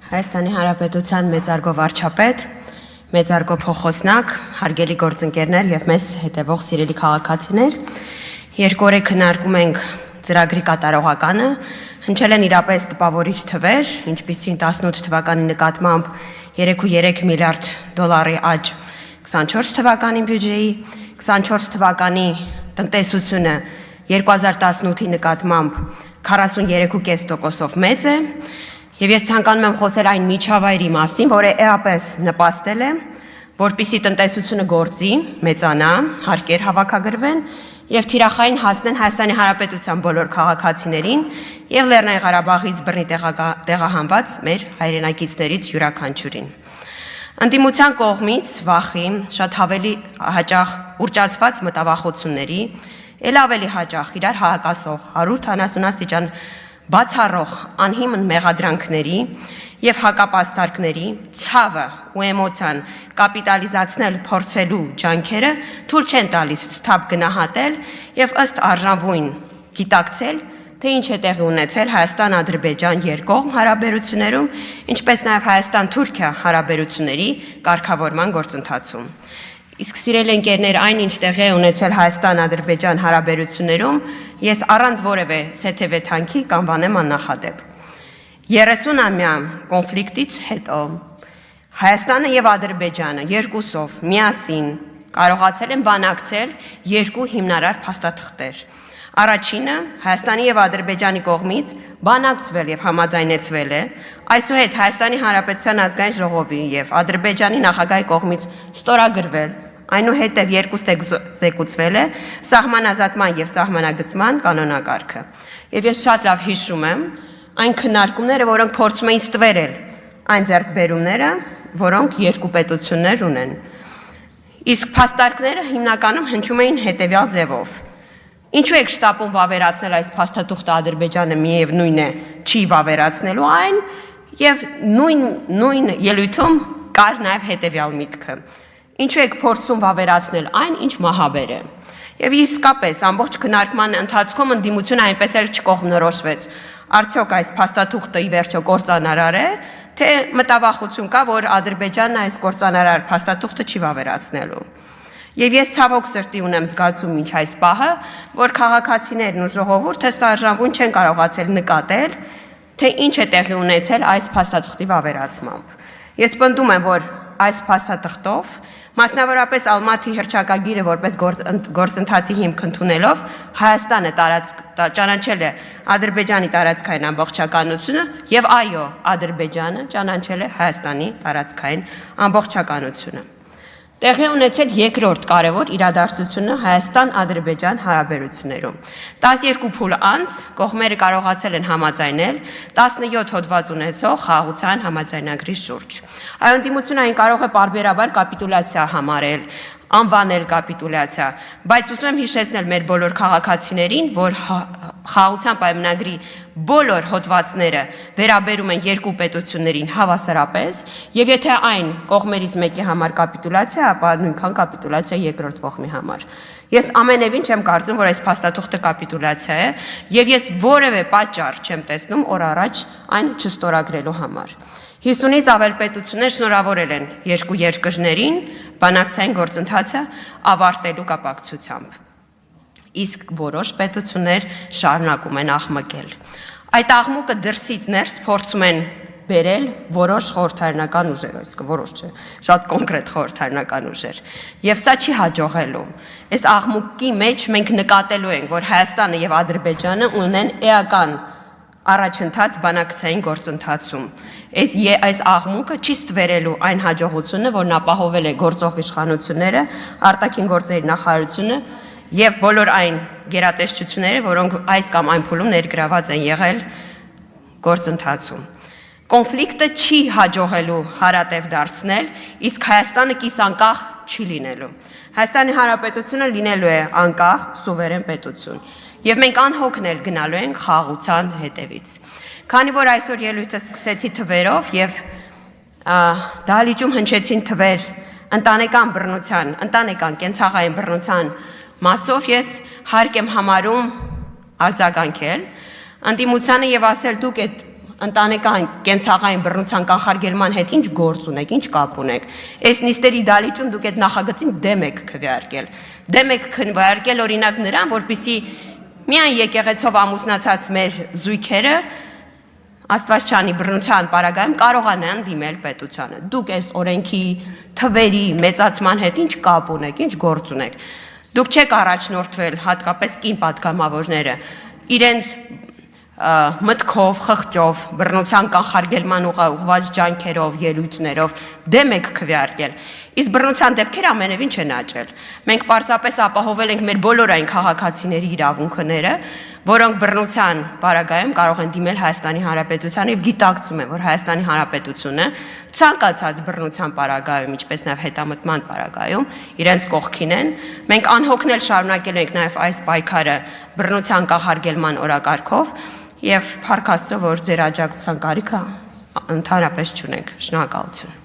Հայաստանի Հանրապետության մեծարգո վարչապետ, մեծարգո փոխոսնակ, հարգելի գործընկերներ եւ մեզ հետևող սիրելի քաղաքացիներ, երկու օր քննարկում ենք ծրագրի կատարողականը, հնչել են իրապես տպավորիչ թվեր, ինչպիսին 18 թվականի նկատմամբ 3.3 միլիարդ դոլարի աճ 24 թվականի բյուջեի, 24 թվականի տնտեսությունը 2018-ի նկատմամբ 43.5%-ով մեծ է, եւ ես ցանկանում եմ խոսել այն միջավայրի մասին, որը էապես նպաստել է, որպիսի տնտեսությունը գործի, մեծանա, հարկեր հավաքագրվեն եւ թիրախային հասնեն Հայաստանի Հանրապետության բոլոր քաղաքացիներին եւ Լեռնային Ղարաբաղից բռնի տեղահանված մեր հայրենակիցներից յուրաքանչյուրին։ Ընդդիմության կողմից վախի, շատ ավելի հաճախ ուռճացված մտավախությունների, ել ավելի հաճախ իրար հակասող 170 աստիճան բացառող անհիմն մեղադրանքների եւ հակապաստարկների ցավը ու էմոցիան կապիտալիզացնել փորձելու ջանքերը թույլ չեն տալիս սթափ գնահատել եւ ըստ արժանվույն գիտակցել, թե ինչ է տեղի ունեցել Հայաստան-Ադրբեջան երկկողմ հարաբերություններում, ինչպես նաեւ Հայաստան-Թուրքիա հարաբերությունների կարգավորման գործընթացում։ Իսկ սիրելի ընկերներ, այնինչ տեղի է ունեցել Հայաստան-Ադրբեջան հարաբերություններում, ես առանց որևէ սեթևեթանքի կանվանեմ աննախադեպ։ 30-ամյա կոնֆլիկտից հետո Հայաստանը եւ Ադրբեջանը երկուսով միասին կարողացել են բանակցել երկու հիմնարար փաստաթղթեր։ Առաջինը Հայաստանի եւ Ադրբեջանի կողմից բանակցվել եւ համաձայնեցվել է, այսուհետ Հայաստանի Հանրապետության ազգային ժողովի եւ Ադրբեջանի նախագահի կողմից ստորագրվել, այնուհետև երկուստեզեկուցվել է սահմանազատման եւ սահմանագծման կանոնակարգը։ Եվ ես շատ լավ հիշում եմ այն քննարկումները, որոնք փորձում էին ստվերել այն ձեռքբերումները, որոնք երկու պետություններ ունեն։ Իսկ փաստարկները հիմնականում հնչում էին հետեւյալ ձևով. Ինչու եք շտապում վավերացնել այս փաստաթուղթը Ադրբեջանը միևնույն է չի վավերացնելու այն եւ նույն ելույթում կար նաեւ հետեւյալ միտքը. Ինչու եք փորձում վավերացնել այն, ինչ մահաբեր է։ Եվ իսկապես ամբողջ քննարկման ընթացքում ընդդիմությունը այնպես էլ չկողմնորոշվեց։ Արդյոք այս փաստաթուղթը ի վերջո կործանարար է, թե մտավախություն կա, որ Ադրբեջանն այս կործանարար փաստաթուղթը չի վավերացնելու։ Եվ ես ցավոք սրտի ունեմ զգացում ինչ այս պահը, որ քաղաքացիներն ու ժողովուրդը ստարժանվում չեն կարողացել նկատել, թե ինչ է տեղի ունեցել այս փաստաթղթի վավերացմամբ։ Ես պնդում եմ, որ այս փաստաթղթով, մասնավորապես Ալմաթի հռչակագիրը որպես գործընթացի հիմք ընդունելով, Հայաստանը ճանաչել է Ադրբեջանի տարածքային ամբողջականությունը եւ այո, Ադրբեջանը ճանաչել է Հայաստանի տարածքային ամբողջականությունը։ Տեղի ունեցել երկրորդ կարևոր իրադարձությունը Հայաստան-Ադրբեջան հարաբերություններում։ 12 փուլ անց կողմերը կարողացել են համաձայնել 17 հոդված ունեցող խաղաղության համաձայնագրի շուրջ։ Այո, ընդդիմությունը այն կարող է պարբերաբար կապիտուլյացիա համարել, անվանել կապիտուլյացիա, բայց ուզում եմ հիշեցնել մեր բոլոր քաղաքացիներին, որ խաղաղության պայմանագրի բոլոր հոդվածները վերաբերում են երկու պետություններին հավասարապես, եւ եթե այն կողմերից մեկի համար կապիտուլյացիա, ապա նույնքան կապիտուլյացիա երկրորդ կողմի համար։ Ես ամենևին չեմ կարծում, որ այս փաստաթուղթը կապիտուլյացիա է, եւ ես որևէ պատճառ չեմ տեսնում օր առաջ այն չստորագրելու համար։ 50-ից ավել պետություններ շնորհավորել են երկու երկրներին բանակցային գործընթացը ավարտելու կապակցությամբ։ Իսկ որոշ պետություններ շարունակում են աղմկել։ Այդ աղմուկը դրսից ներս փորձում են բերել որոշ խորհրդարանական ուժեր, այսինքն որոշ չէ, շատ կոնկրետ խորհրդարանական ուժեր։ Եվ սա չի հաջողելու։ Այս աղմուկի մեջ մենք նկատելու ենք, որ Հայաստանը եւ Ադրբեջանը ունեն էական առաջընթաց բանակցային գործընթացում։ Այս աղմուկը չի ստվերելու այն հաջողությունը, որն ապահովել է գործող իշխանությունները, արտաքին գործերի նախարարությունը եւ բոլոր այն գերատեսչությունները, որոնք այս կամ այն փուլում ներգրաված են եղել գործընթացում։ Կոնֆլիկտը չի հաջողելու հարատև դարձնել, իսկ Հայաստանը կիսանկախ չի լինելու։ Հայաստանի Հանրապետությունը լինելու է անկախ, սուվերեն պետություն։ Եվ մենք անհոգնել գնալու ենք խաղաղության հետևից։ Քանի որ այսօր ելույթը սկսեցի թվերով եւ դահլիճում հնչեցին թվեր ընտանեկան բռնության, ընտանեկան կենցաղային բռնության մասով, ես հարկ եմ համարում արձագանքել ընդդիմությանը եւ ասել դուք այդ ընտանեկան կենցաղային բռնության կանխարգելման հետ ինչ գործ ունեք, ինչ կապ ունեք։ Այս նիստերի դալիճում դուք այդ նախագծին դեմ եք քվեարկել։ Դեմ եք քվեարկել օրինակ նրան, որպեսզի միայն եկեղեցով ամուսնացած մեր զույգերը Աստվածչանի բռնության պարագայում կարողանան դիմել պետությանը։ Դուք այս օրենքի թվերի մեծացման հետ ինչ կապ ունեք, ինչ գործ ունեք։ Դուք չեք առաջնորդվել հատկապես կին պատգամավորները իրենց մտքով, խղճով, բռնության կանխարգելման ուղղված ջանքերով, ելույթներով դեմ եք քվեարկել։ Իսկ բռնության դեպքերը ամենևին չեն աճել։ Մենք պարզապես ապահովել ենք մեր բոլոր այն քաղաքացիների իրավունքները, որոնք բռնության պարագայում կարող են դիմել Հայաստանի Հանրապետությանը եւ գիտակցում են, որ Հայաստանի Հանրապետությունը ցանկացած բռնության պարագայում, ինչպես նաեւ հետամտման պարագայում իրենց կողքին են։ Մենք անհոգնել շարունակել ենք նաեւ այս պայքարը բռնության կանխարգելման օրակարգով եւ փառք Աստծո, որ ձեր աջակցության կարիքը ընդհանրապես չունենք։ Շնորհակալություն։